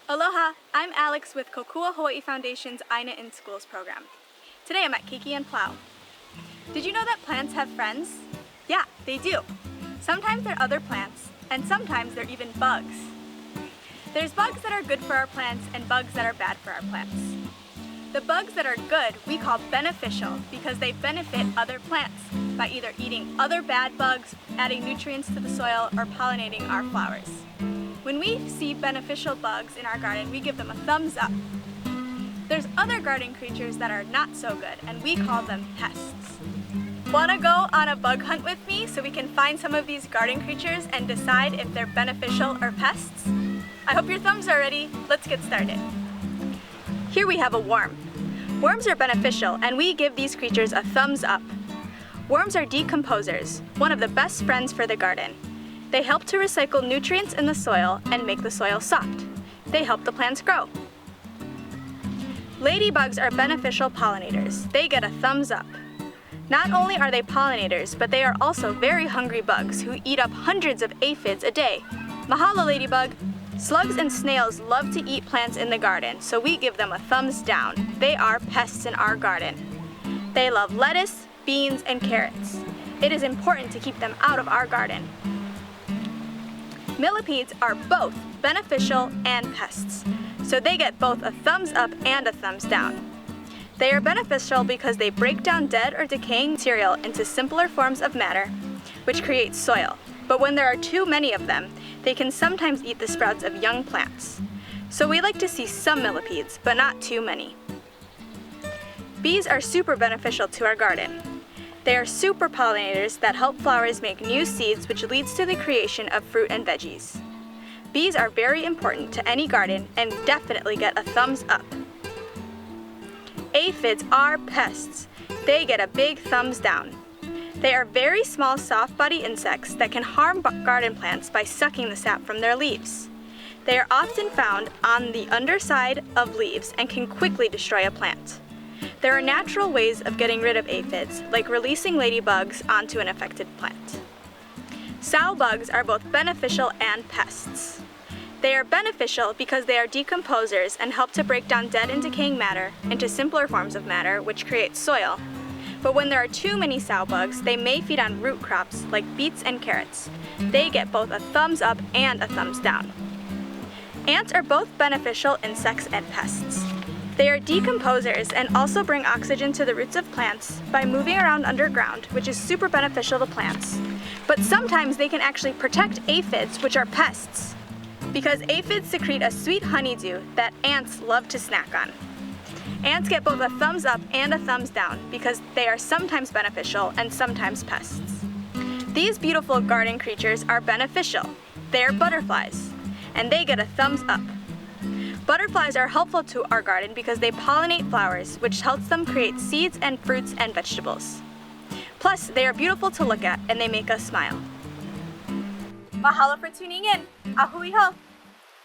Aloha, I'm Alex with Kōkua Hawaiʻi Foundation's ʻāINA in Schools program. Today I'm at Keiki and Plow. Did you know that plants have friends? Yeah, they do. Sometimes they're other plants, and sometimes they're even bugs. There's bugs that are good for our plants and bugs that are bad for our plants. The bugs that are good we call beneficial because they benefit other plants by either eating other bad bugs, adding nutrients to the soil, or pollinating our flowers. When we see beneficial bugs in our garden, we give them a thumbs up. There's other garden creatures that are not so good, and we call them pests. Wanna go on a bug hunt with me so we can find some of these garden creatures and decide if they're beneficial or pests? I hope your thumbs are ready. Let's get started. Here we have a worm. Worms are beneficial, and we give these creatures a thumbs up. Worms are decomposers, one of the best friends for the garden. They help to recycle nutrients in the soil and make the soil soft. They help the plants grow. Ladybugs are beneficial pollinators. They get a thumbs up. Not only are they pollinators, but they are also very hungry bugs who eat up hundreds of aphids a day. Mahalo, ladybug! Slugs and snails love to eat plants in the garden, so we give them a thumbs down. They are pests in our garden. They love lettuce, beans, and carrots. It is important to keep them out of our garden. Millipedes are both beneficial and pests, so they get both a thumbs up and a thumbs down. They are beneficial because they break down dead or decaying material into simpler forms of matter, which creates soil. But when there are too many of them, they can sometimes eat the sprouts of young plants. So we like to see some millipedes, but not too many. Bees are super beneficial to our garden. They are super pollinators that help flowers make new seeds, which leads to the creation of fruit and veggies. Bees are very important to any garden and definitely get a thumbs up. Aphids are pests. They get a big thumbs down. They are very small soft-body insects that can harm garden plants by sucking the sap from their leaves. They are often found on the underside of leaves and can quickly destroy a plant. There are natural ways of getting rid of aphids, like releasing ladybugs onto an affected plant. Sow bugs are both beneficial and pests. They are beneficial because they are decomposers and help to break down dead and decaying matter into simpler forms of matter, which create soil. But when there are too many sow bugs, they may feed on root crops like beets and carrots. They get both a thumbs up and a thumbs down. Ants are both beneficial insects and pests. They are decomposers and also bring oxygen to the roots of plants by moving around underground, which is super beneficial to plants. But sometimes they can actually protect aphids, which are pests, because aphids secrete a sweet honeydew that ants love to snack on. Ants get both a thumbs up and a thumbs down because they are sometimes beneficial and sometimes pests. These beautiful garden creatures are beneficial. They are butterflies, and they get a thumbs up. Butterflies are helpful to our garden because they pollinate flowers, which helps them create seeds and fruits and vegetables. Plus, they are beautiful to look at and they make us smile. Mahalo for tuning in. Ahui ho!